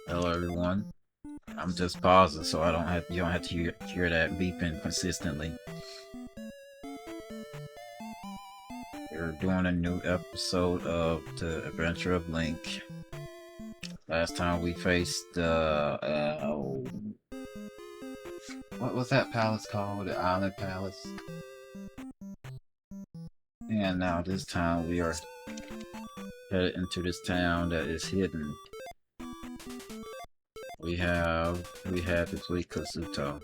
Hello everyone. I'm just pausing so I don't have you don't have to hear that beeping consistently. We're doing a new episode of the Adventure of Link. Last time we faced what was that palace called? The Island Palace. And now this time we are headed into this town that is hidden. We had to flee Kazuto.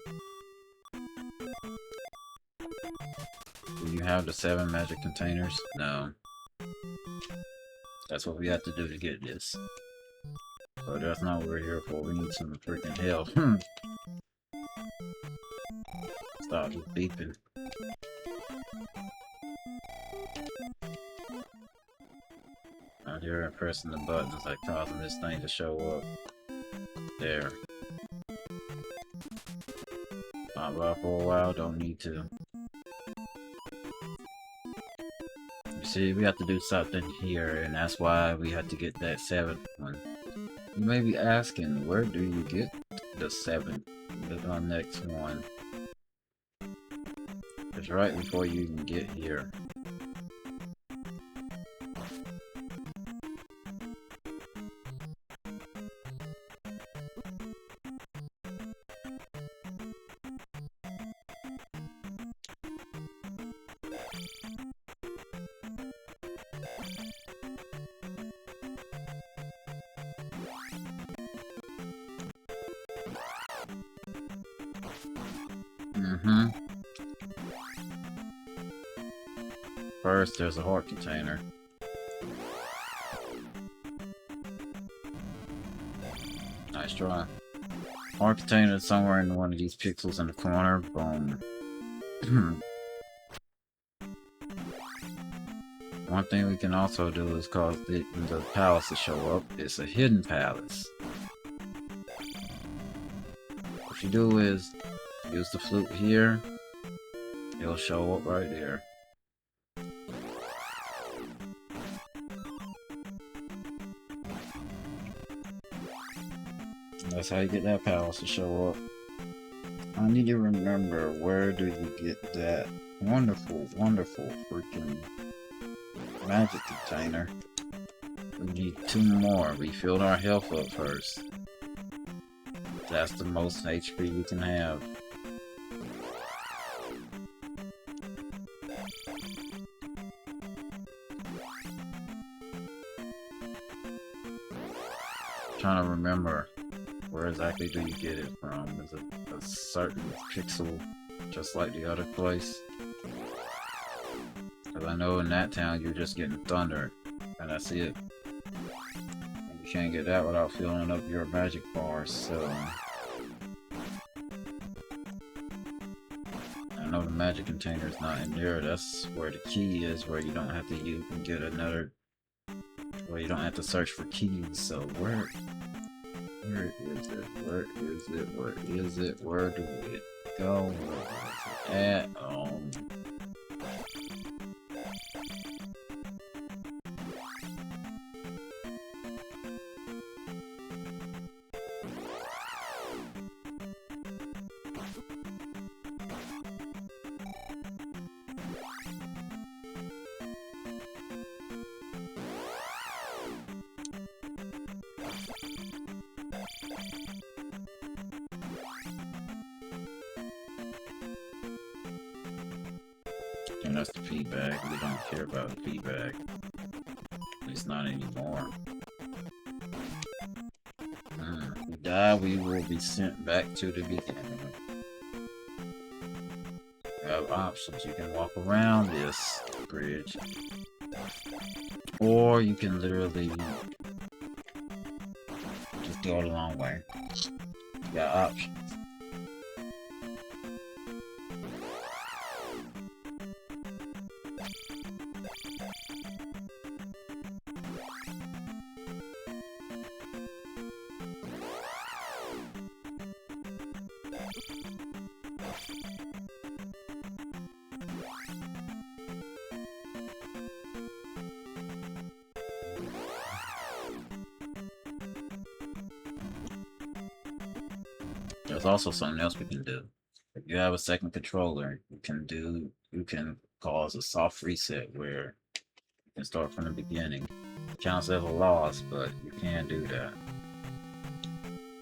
Do you have the 7 magic containers? No. That's what we have to do to get this. But that's not what we're here for. We need some freaking help. Stop just beeping. Out here and pressing the buttons like causing this thing to show up. There. Not about for a while, don't need to. You see, we have to do something here, and that's why we had to get that 7th one. You may be asking, where do you get the 7th? The next one. It's right before you can get here. First, there's a heart container. Nice try. Heart container is somewhere in one of these pixels in the corner. Boom. One thing we can also do is cause the palace to show up. It's a hidden palace. What you do is use the flute here. It'll show up right there. That's how you get that palace to show up. I need to remember, where do you get that wonderful, wonderful freaking magic container? We need 2 more. We filled our health up first. That's the most HP you can have. Trying to remember, where exactly do you get it from? Is it a certain pixel, just like the other place? Because I know in that town you're just getting thunder, and that's it. And you can't get that without filling up your magic bars, so... I know the magic container is not in there. That's where the key is, where you don't have to use and get another... Where you don't have to search for keys, so where is it? Where is it? Where is it? Where do it go? Where is it at? And that's the feedback. We don't care about the feedback. At least not anymore. If we die, we will be sent back to the beginning. You have options. You can walk around this bridge. Or you can literally just go the long way. You got options. There's also something else we can do. If you have a second controller, you can cause a soft reset where you can start from the beginning. It counts as a loss, but you can do that.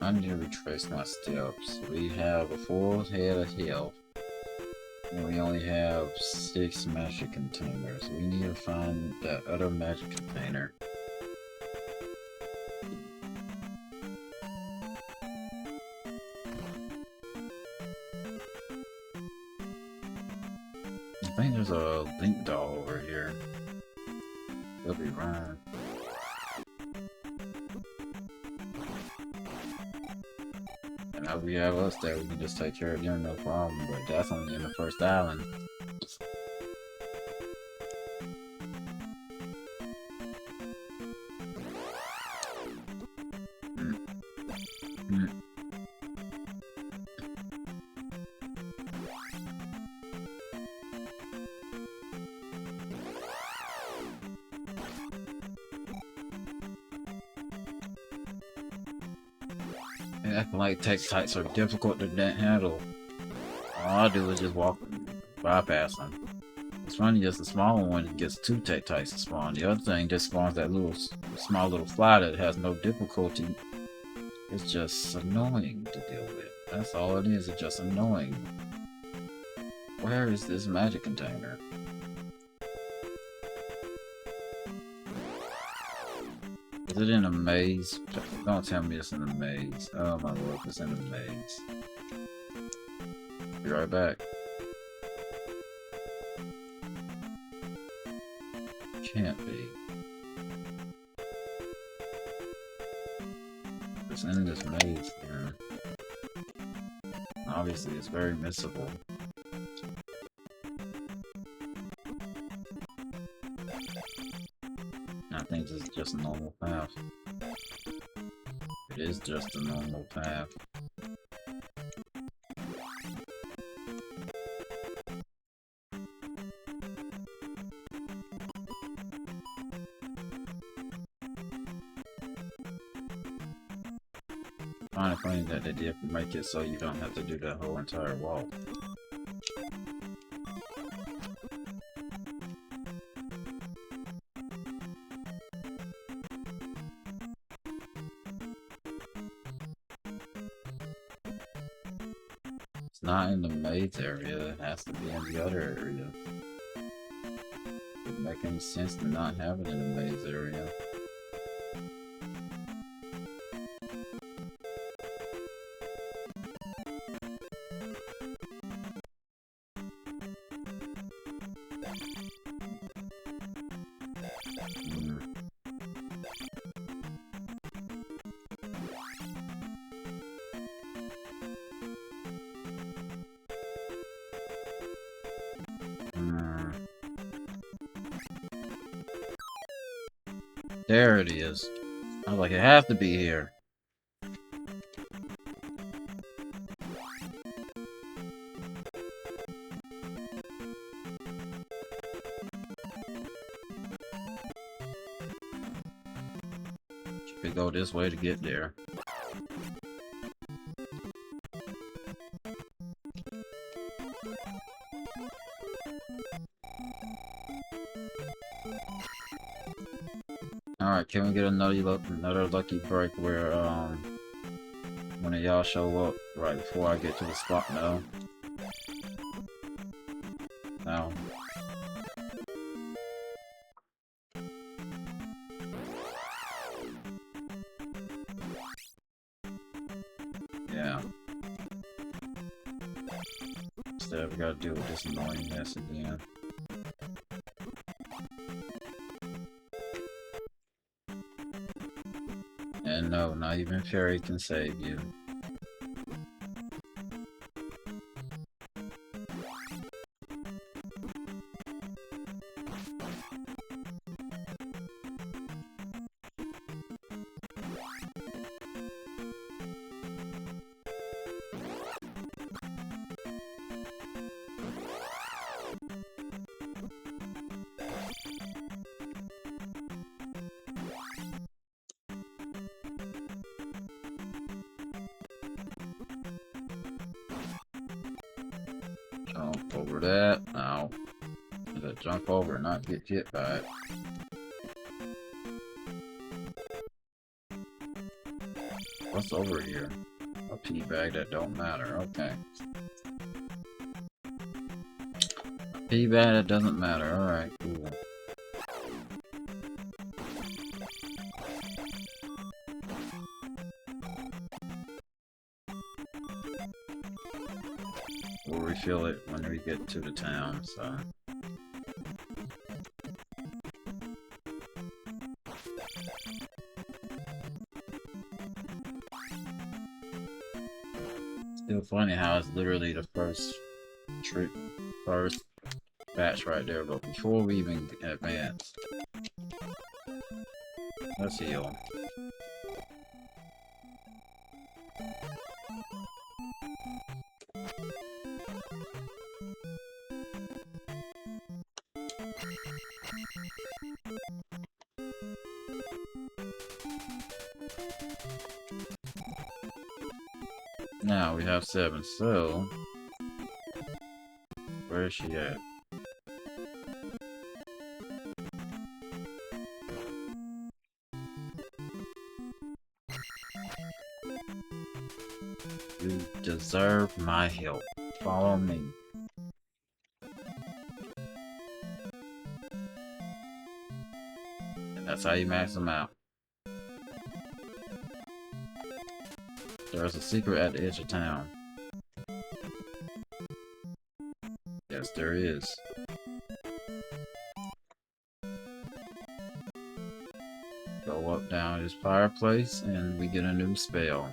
I need to retrace my steps. We have a full head of health. And we only have 6 magic containers. We need to find that other magic container. I think there's a Link doll over here. Could be wrong. And if we have us there, we can just take care of them, no problem. But that's only in the first island. Acting like tech types are difficult to handle. All I do is just walk, bypass them. It's funny, just the smaller one gets 2 tech types to spawn. The other thing just spawns that little, small little fly that has no difficulty. It's just annoying to deal with. That's all it is, it's just annoying. Where is this magic container? Is it in a maze? Don't tell me it's in a maze. Oh my lord, it's in a maze. Be right back. Can't be. It's in this maze then. Obviously it's very missable. I think this is just a normal path. It is just a normal path. Kind of funny that they did make it so you don't have to do that whole entire walk. It's not in the maze area, it has to be in the other area. It wouldn't make any sense to not have it in the maze area. There it is. I was like, it has to be here. You could go this way to get there. Alright, can we get another lucky break where, one of y'all show up right before I get to the spot now? No. Yeah. Instead, we gotta deal with this annoying mess again. And no, not even Fairy can save you. that. No. Just jump over and not get hit by it. What's over here? A pea bag that don't matter. Okay. A pea bag that doesn't matter. Alright, cool. We'll refill it when we get to the town, so. Still funny how it's literally the first batch right there, but before we even advance, let's heal. Now we have 7, so where is she at? You deserve my help. Follow me. And that's how you max them out. There's a secret at the edge of town. Yes, there is. Go up down this fireplace and we get a new spell.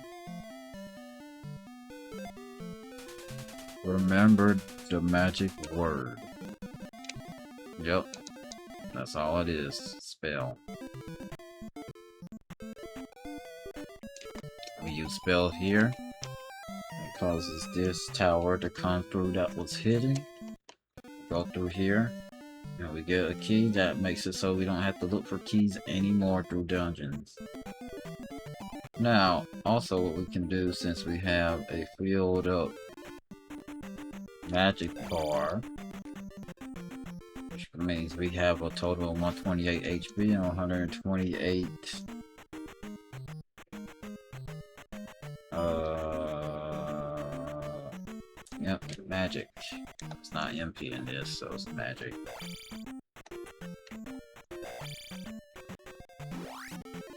Remember the magic word. Yep. That's all it is. Spell. We use spell here. It causes this tower to come through that was hidden. Go through here. And we get a key that makes it so we don't have to look for keys anymore through dungeons. Now, also what we can do, since we have a filled up magic bar, which means we have a total of 128 HP and 128 yep, magic. It's not MP in this, so it's magic.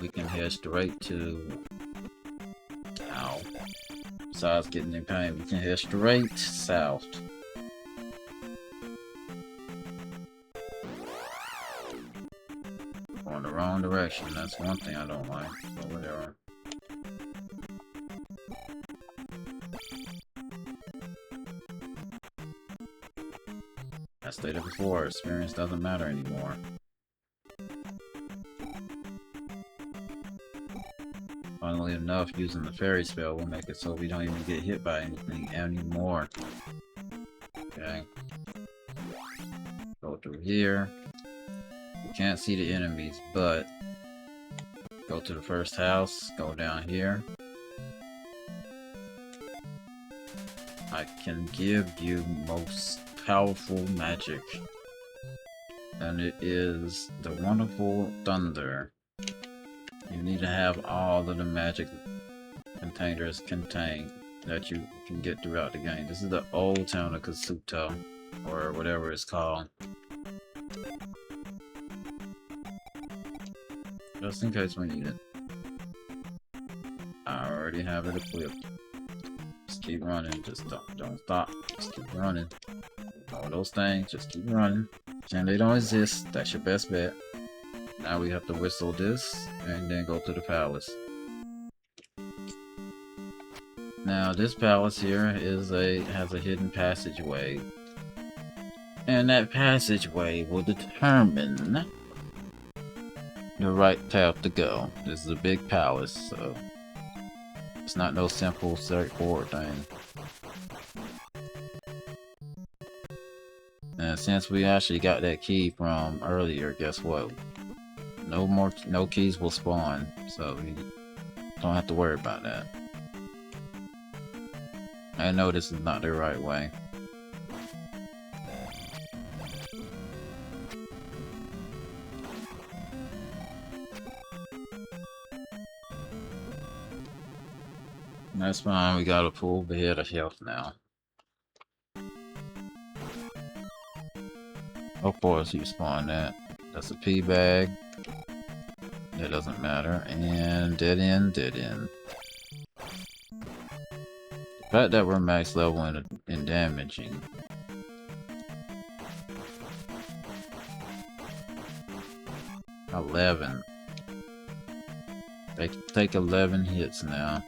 We can head straight to... Ow. Besides getting in pain, we can head straight south. Going the wrong direction, that's one thing I don't like, but whatever. As stated before, experience doesn't matter anymore. Funnily enough, using the fairy spell will make it so we don't even get hit by anything anymore. Okay. Go through here. You can't see the enemies, but go to the first house, go down here. I can give you most powerful magic, and it is the wonderful thunder. You need to have all of the magic containers contained that you can get throughout the game. This is the old town of Kasuto, or whatever it's called. Just in case we need it. I already have it equipped. Just keep running, just don't stop. Just keep running. All those things, just keep running. And they don't exist, that's your best bet. Now we have to whistle this, and then go to the palace. Now this palace here has a hidden passageway. And that passageway will determine the right path to go. This is a big palace, so it's not no simple, straightforward thing. And since we actually got that key from earlier, guess what? No keys will spawn, so we don't have to worry about that. I know this is not the right way. That's fine, we got a full bed of health now. Of course, you spawned that. That's a pea bag. It doesn't matter. And dead end, dead end. The fact that we're max level in damaging. $11. They take 11 hits now.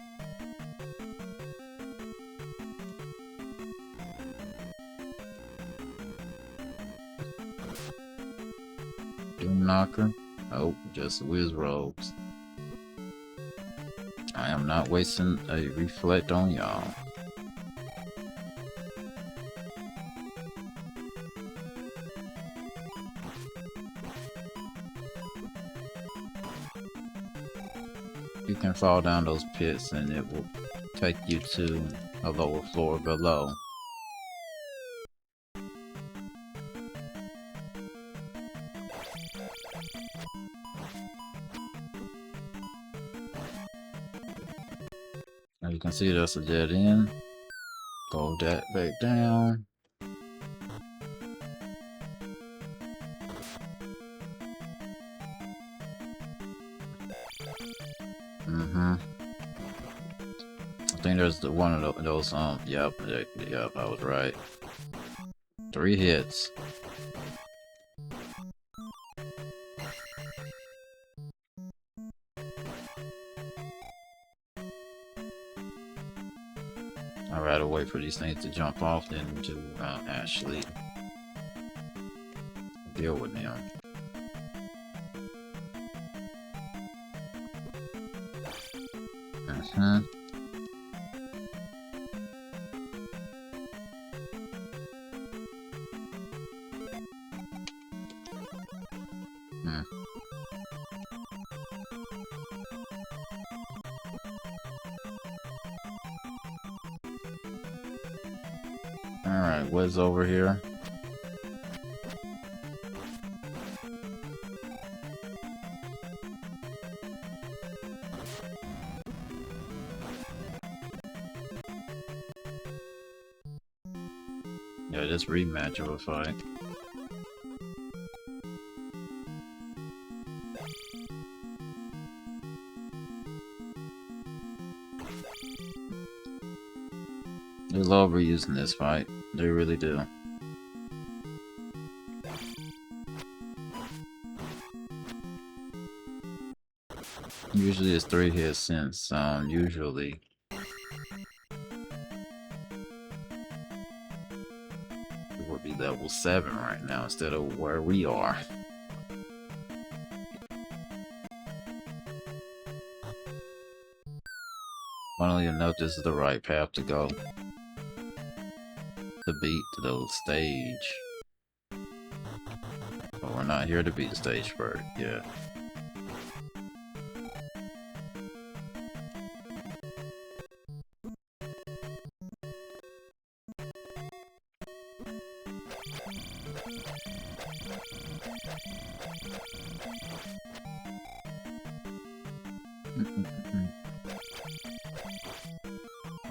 Doom Knocker? Oh, just whiz robes. I am not wasting a reflect on y'all. You can fall down those pits and it will take you to a lower floor below. Now you can see that's a dead end. Go that back down. I think there's one of those, yep, I was right. 3 hits. I'd rather wait for these things to jump off than to actually deal with them. Alright, what's over here? Yeah, this rematch of a fight. They love reusing this fight. They really do. Usually it's 3 hits since usually it would be level 7 right now instead of where we are. Funnily enough, this is the right path to go. To beat the stage. But we're not here to beat the stage first, yeah.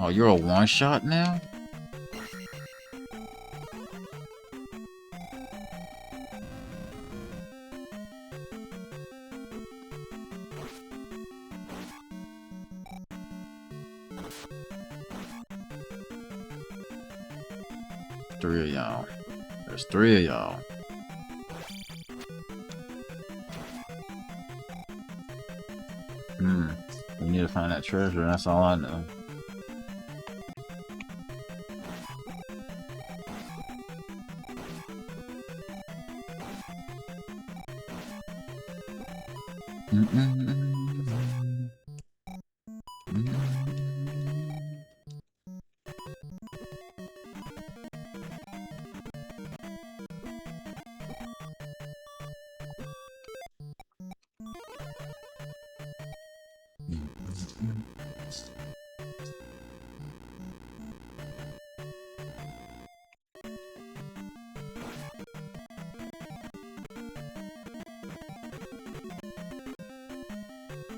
Oh, you're a one-shot now? Three of y'all. There's 3 of y'all. We need to find that treasure, that's all I know.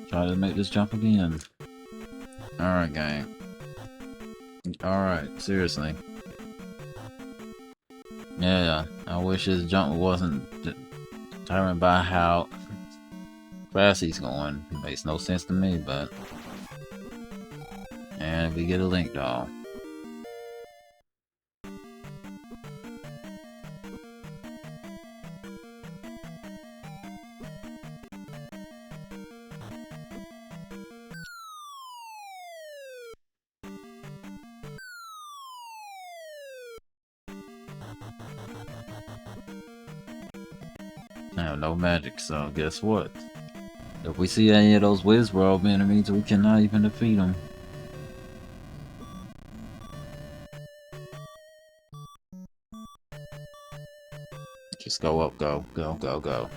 Try to make this jump again. Alright, gang. Alright, seriously. Yeah, I wish his jump wasn't determined by how fast he's going. It makes no sense to me, but... And we get a Link doll. I have no magic, so guess what? If we see any of those Wizworld enemies, we cannot even defeat them. Just go up, go, go, go, go.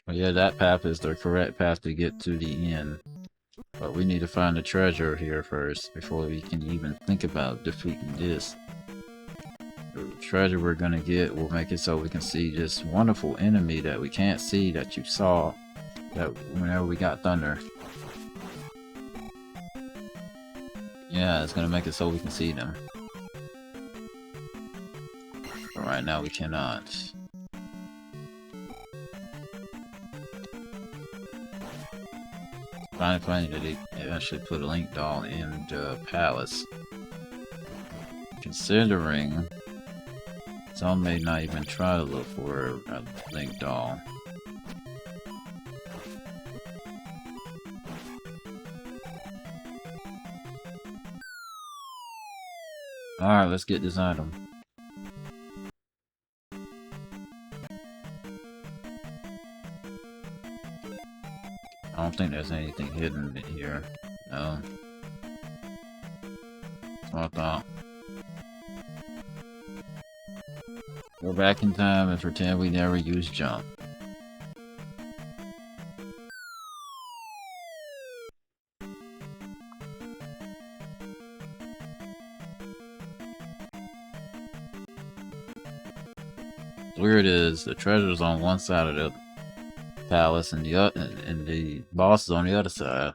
But yeah, that path is the correct path to get to the end. But we need to find the treasure here first, before we can even think about defeating this. The treasure we're gonna get will make it so we can see this wonderful enemy that we can't see, that you saw that whenever we got thunder. Yeah, it's gonna make it so we can see them. But right now we cannot. Finally funny that they actually put a Link doll in the palace. Considering some may not even try to look for a Link doll. Alright, let's get this item. I don't think there's anything hidden in here. No. That's what I thought. Go back in time and pretend we never used jump. Weird is the treasure's on one side of the palace and the boss is on the other side.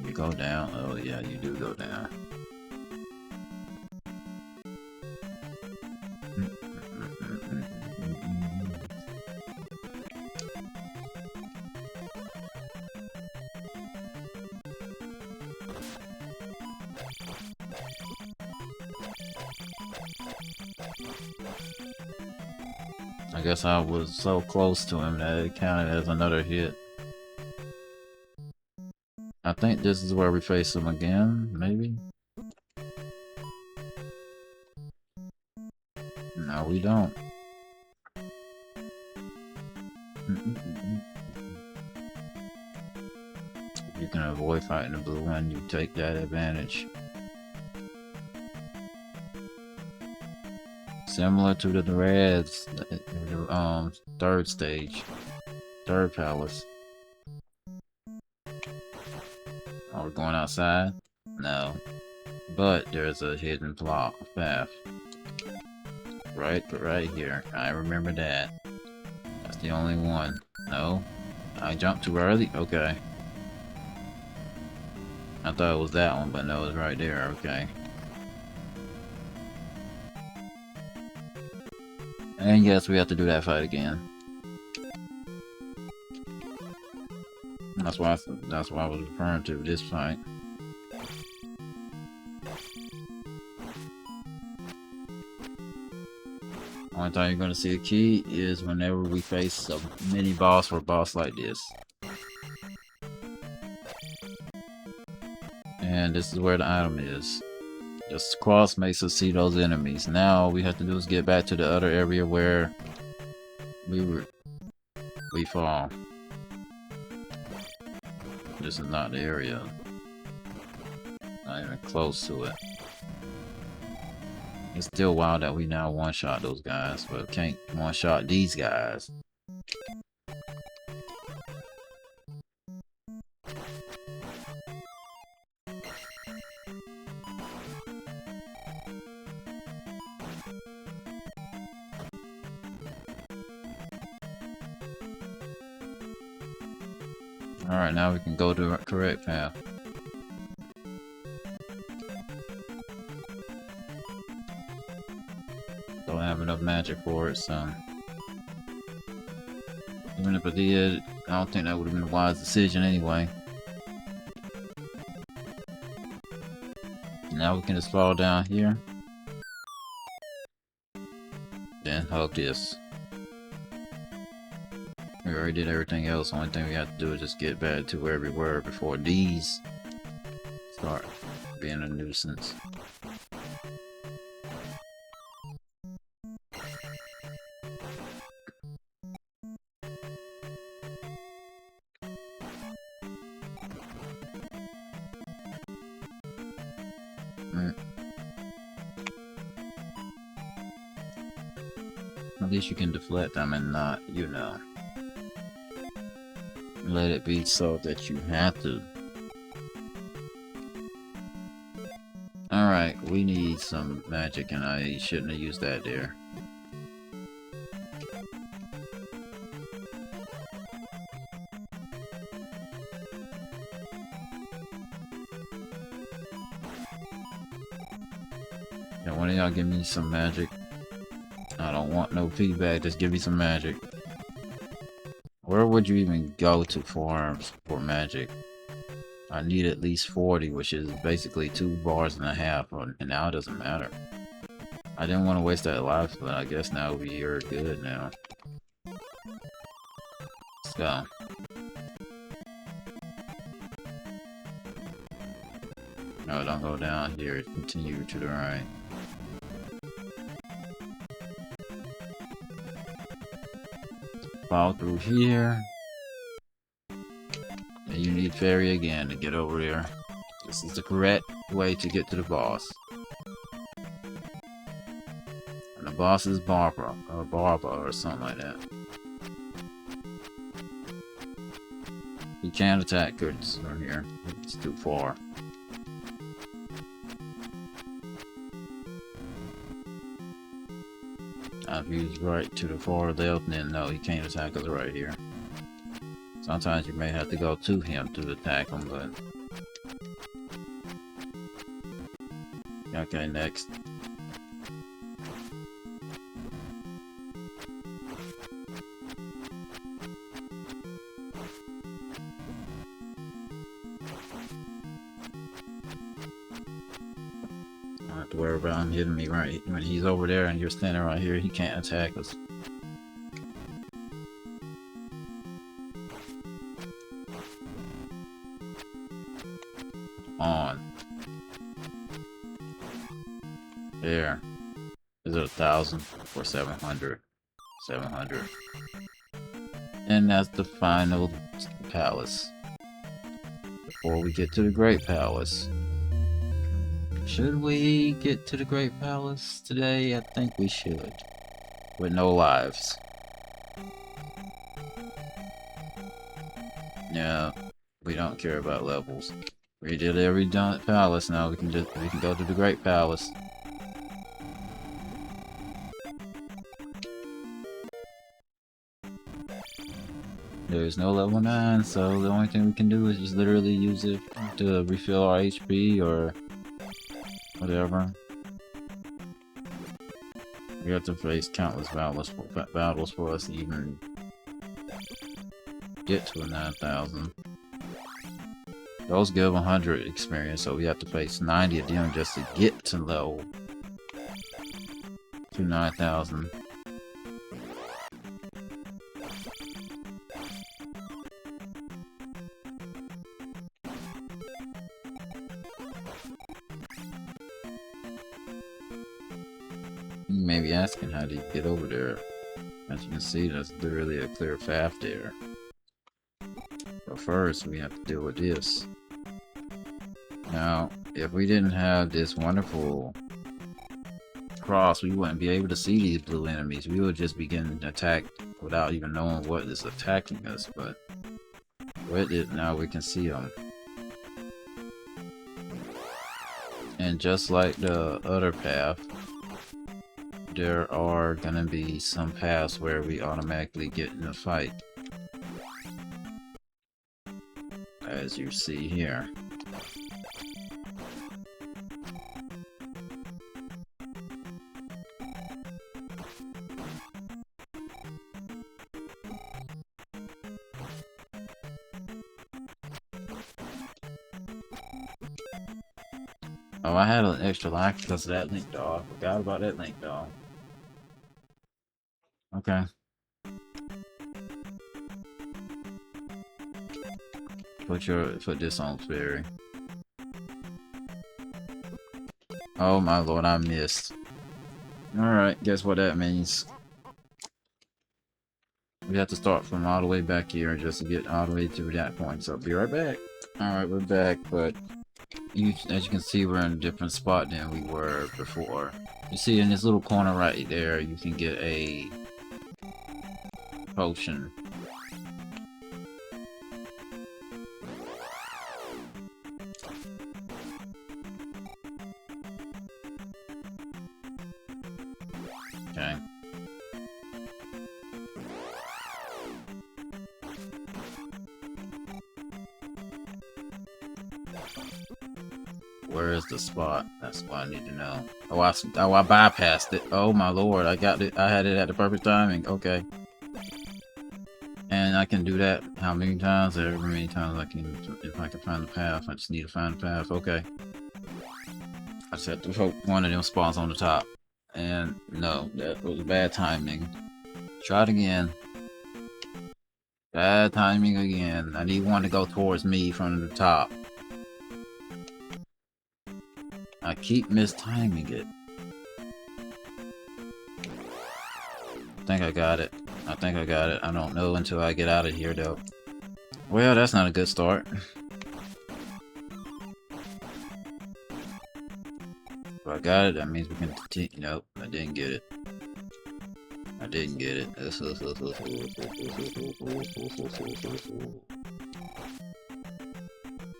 You go down. Oh yeah, you do go down. I guess I was so close to him that it counted as another hit. I think this is where we face him again, maybe? No, we don't. You can avoid fighting the blue one, you take that advantage. Similar to the reds, third stage, third palace. Are we going outside? No. But there's a hidden plot path. Right here. I remember that. That's the only one. No. I jumped too early? Okay. I thought it was that one, but no, it's right there. Okay. And yes, we have to do that fight again. That's why I was referring to this fight. Only time you're gonna see a key is whenever we face a mini boss or a boss like this. And this is where the item is. This cross makes us see those enemies. Now all we have to do is get back to the other area where we fall. This is not the area. Not even close to it. It's still wild that we now one-shot those guys, but can't one-shot these guys. Alright, now we can go to the correct path. Don't have enough magic for it, so... Even if I did, I don't think that would have been a wise decision anyway. Now we can just fall down here. Then hug this. We already did everything else. Only thing we have to do is just get back to where we were before these start being a nuisance. At least you can deflect them and not, you know, let it be so that you have to. Alright, we need some magic and I shouldn't have used that there. Yeah, one of y'all give me some magic. I don't want no feedback, just give me some magic. Where would you even go to farms for magic? I need at least 40, which is basically 2 bars and a half, and now it doesn't matter. I didn't want to waste that life, but I guess now we are good now. Let's go. No, don't go down here, continue to the right. Fall through here. And you need fairy again to get over there. This is the correct way to get to the boss. And the boss is Barbara, or Barba, or something like that. You can't attack goods from here. It's too far. If he's right to the far left, then no, he can't attack us right here. Sometimes you may have to go to him to attack him, but... Okay, next. I don't have to worry about him hitting me right when he's over there and you're standing right here. He can't attack us. On. There. Is it 1,000 or 700? 700. And that's the final palace. Before we get to the Great Palace. Should we get to the Great Palace today? I think we should. With no lives. Yeah, we don't care about levels. We did every palace, now we can go to the Great Palace. There's no level 9, so the only thing we can do is just literally use it to refill our HP or whatever. We have to face countless battles for us to even get to a 9,000. Those give 100 experience, so we have to face 90 of them just to get to level to 9,000. You may be asking, how do you get over there? As you can see, there's literally a clear path there. But first, we have to deal with this. Now, if we didn't have this wonderful cross, we wouldn't be able to see these blue enemies. We would just be getting attacked without even knowing what is attacking us, but with it, now we can see them. And just like the other path, there are gonna be some paths where we automatically get in a fight. As you see here. Oh, I had an extra life because of that link dog. Forgot about that link dog. Okay. Put this on fairy. Oh my lord, I missed. Alright, guess what that means. We have to start from all the way back here just to get all the way to that point, so be right back. Alright, we're back, but as you can see, we're in a different spot than we were before. You see in this little corner right there, you can get a potion. Okay. Where is the spot? That's what I need to know. Oh, I bypassed it. Oh my lord, I got it. I had it at the perfect timing. Okay. And I can do that how many times? However many times I can, if I can find the path. I just need to find the path. Okay. I just have to hope one of them spawns on the top. And no, that was bad timing. Try it again. Bad timing again. I need one to go towards me from the top. I keep mistiming it. I think I got it. I think I got it. I don't know until I get out of here though. Well, that's not a good start. If I got it, that means we can continue. Nope, I didn't get it. I didn't get it.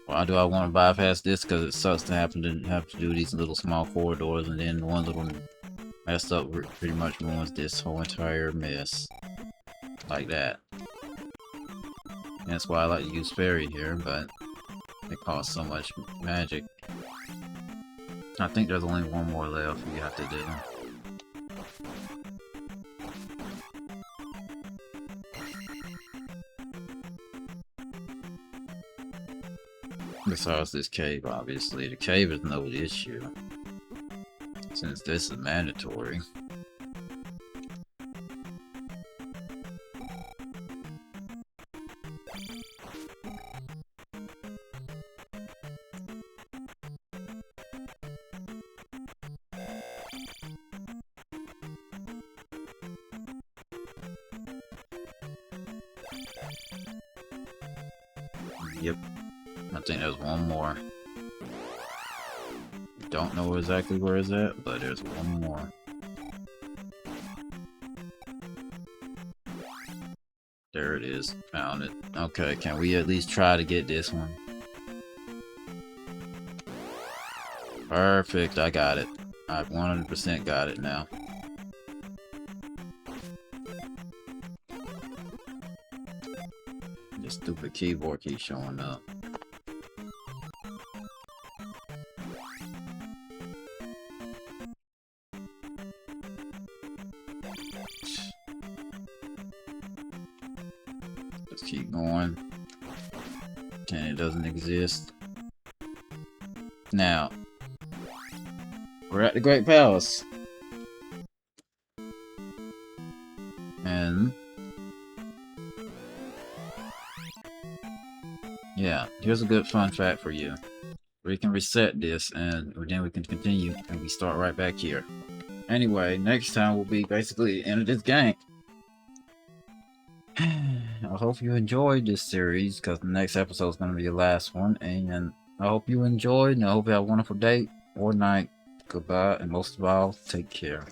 Why do I want to bypass this? Because it sucks to have to do these little small corridors, and then one little messed up pretty much ruins this whole entire mess. Like that. That's why I like to use fairy here, but it costs so much magic. I think there's only one more left we have to do. Besides this cave, obviously. The cave is no issue, since this is mandatory. Yep. I think there's one more. Don't know exactly where it's at, but there's one more. There it is. Found it. Okay, can we at least try to get this one? Perfect, I got it. I 100% got it now. This stupid keyboard keeps showing up. Let's keep going. And it doesn't exist. Now, we're at the Great Palace. And yeah, here's a good fun fact for you. We can reset this and then we can continue and we start right back here. Anyway, next time will be basically the end of this game. I hope you enjoyed this series because the next episode is going to be the last one, and I hope you enjoyed, and I hope you have a wonderful day or night. Goodbye, and most of all, take care.